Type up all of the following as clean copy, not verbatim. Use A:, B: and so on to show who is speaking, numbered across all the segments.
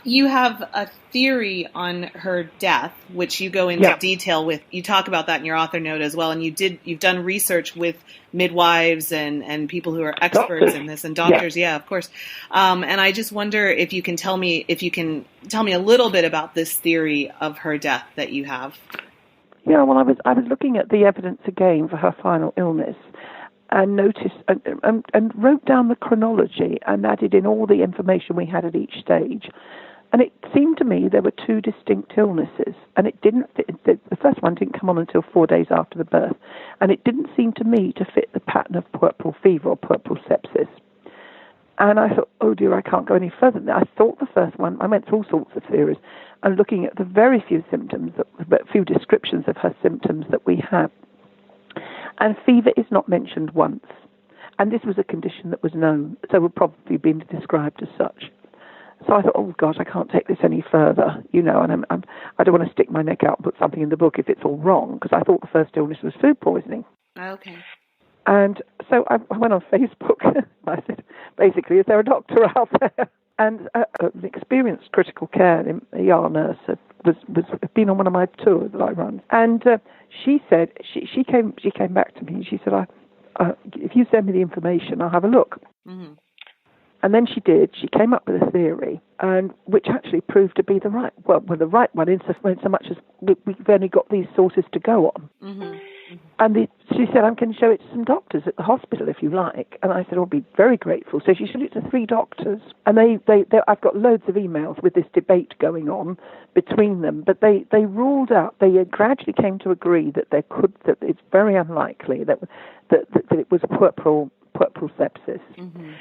A: You have a theory on her death, which you go into detail with. You talk about that in your author note as well, and you've done research with midwives and people who are experts in this, and doctors. Yeah, of course. And I just wonder if you can tell me a little bit about this theory of her death that you have.
B: Yeah, well, I was looking at the evidence again for her final illness, and noticed and wrote down the chronology and added in all the information we had at each stage. And it seemed to me there were two distinct illnesses, and it didn't fit. The first one didn't come on until 4 days after the birth, and it didn't seem to me to fit the pattern of puerperal fever or puerperal sepsis. And I thought, oh dear, I can't go any further. I thought the first one, I went through all sorts of theories, and looking at the very few symptoms, but few descriptions of her symptoms that we have. And fever is not mentioned once. And this was a condition that was known, so would probably be described as such. So I thought, oh gosh, I can't take this any further, and I don't want to stick my neck out and put something in the book if it's all wrong, because I thought the first illness was food poisoning.
A: Okay.
B: And so I went on Facebook. I said, basically, is there a doctor out there? And an experienced critical care ER nurse had been on one of my tours that I run. And she said, she came back to me and she said, if you send me the information, I'll have a look. Mm-hmm. And then she did. She came up with a theory, and which actually proved to be the right one in so much as we've only got these sources to go on. Mm-hmm. And she said, I can show it to some doctors at the hospital if you like. And I said, I'll be very grateful. So she showed it to 3 doctors. And I've got loads of emails with this debate going on between them. But they ruled out, they gradually came to agree that that it's very unlikely that it was puerperal sepsis. Mm-hmm.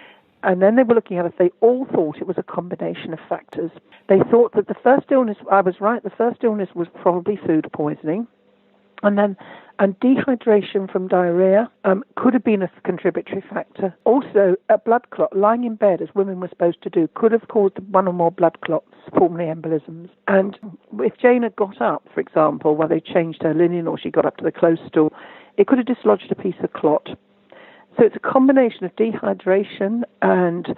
B: And then they were looking at it, they all thought it was a combination of factors. They thought that the first illness, I was right, the first illness was probably food poisoning. And dehydration from diarrhea could have been a contributory factor. Also, a blood clot, lying in bed, as women were supposed to do, could have caused one or more blood clots, pulmonary embolisms. And if Jane had got up, for example, while they changed her linen or she got up to the close stool, it could have dislodged a piece of clot. So it's a combination of dehydration and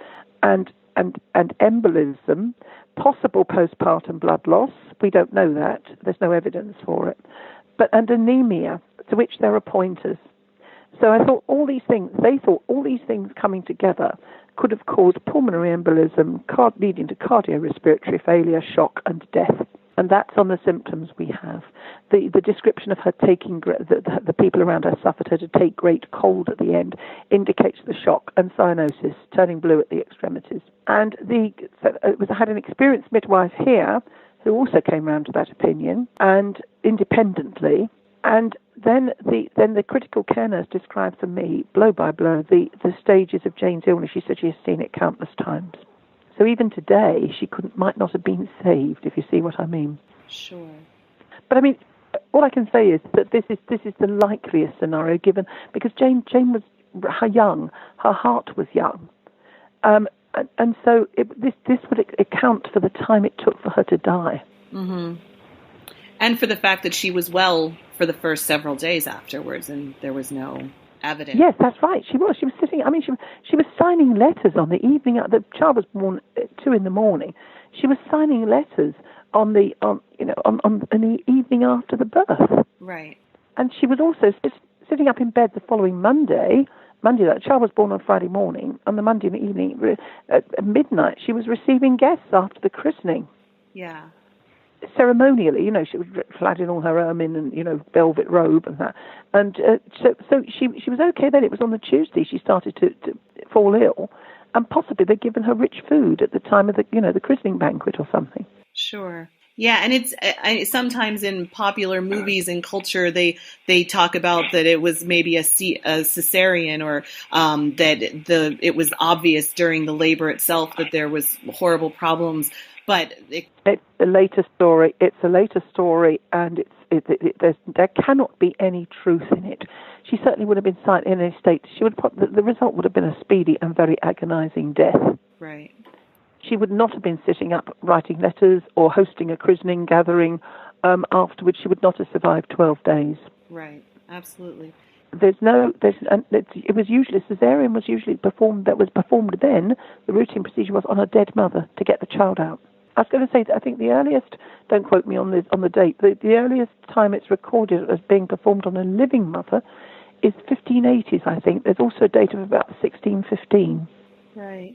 B: embolism, possible postpartum blood loss. We don't know that. There's no evidence for it. And anemia, to which there are pointers. So I thought they thought all these things coming together could have caused pulmonary embolism, leading to cardiorespiratory failure, shock, and death. And that's on the symptoms we have. The description of her taking, the people around her suffered her to take great cold at the end, indicates the shock and cyanosis, turning blue at the extremities. And I had an experienced midwife here who also came round to that opinion, and independently. And then the critical care nurse described for me, blow by blow, the stages of Jane's illness. She said she has seen it countless times. So even today, she might not have been saved, if you see what I mean.
A: Sure. But
B: I mean, all I can say is that this is the likeliest scenario given, because Jane was young, her heart was young. And so this would account for the time it took for her to die. Mm-hmm.
A: And for the fact that she was well for the first several days afterwards, and there was no evidence.
B: Yes, that's right. She was sitting. I mean, she was signing letters on the evening. The child was born at 2 a.m. She was signing letters on the evening after the birth.
A: Right.
B: And she was also sitting up in bed the following Monday. The child was born on Friday morning. On the Monday in the evening, at midnight, she was receiving guests after the christening.
A: Yeah.
B: Ceremonially, she was clad in all her ermine and, velvet robe and that. And so she was okay then. It was on the Tuesday she started to fall ill. And possibly they'd given her rich food at the time of the christening banquet or something.
A: Sure. Yeah, and it's sometimes in popular movies and culture they talk about that it was maybe a cesarean, or that it was obvious during the labor itself that there was horrible problems. But it's
B: a later story. It's a later story, and there cannot be any truth in it. She certainly would have been in a state. The result would have been a speedy and very agonizing death.
A: Right.
B: She would not have been sitting up writing letters or hosting a christening gathering afterwards. She would not have survived 12 days.
A: Right, absolutely.
B: It was usually, cesarean was usually performed then. The routine procedure was on a dead mother to get the child out. I was going to say, I think the earliest, don't quote me on the date, the earliest time it's recorded as being performed on a living mother is 1580s, I think. There's also a date of about 1615.
A: Right.